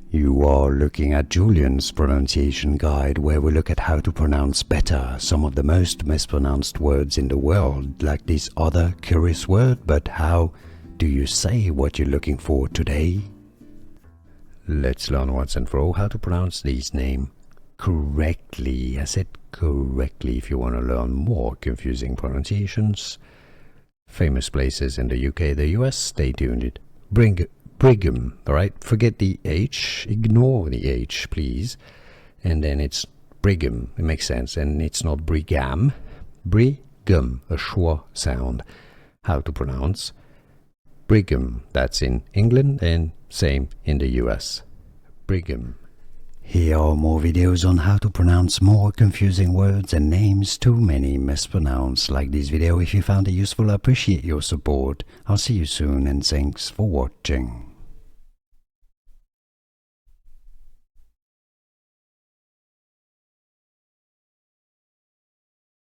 You are looking at Julian's pronunciation guide, where we look at how to pronounce better some of the most mispronounced words in the world, like this other curious word. But how do you say what you're looking for today? Let's learn once and for all how to pronounce this name correctly. I said correctly. If you want to learn more confusing pronunciations, famous places in the UK, the US, stay tuned. Brigham, alright? Forget the H, ignore the H, please. And then it's Brigham, it makes sense. And it's not Brigham, Brigham, a schwa sound. How to pronounce Brigham, that's in England, and same in the US. Brigham. Here are more videos on how to pronounce more confusing words and names too many mispronounced. Like this video if you found it useful. I appreciate your support. I'll see you soon and thanks for watching.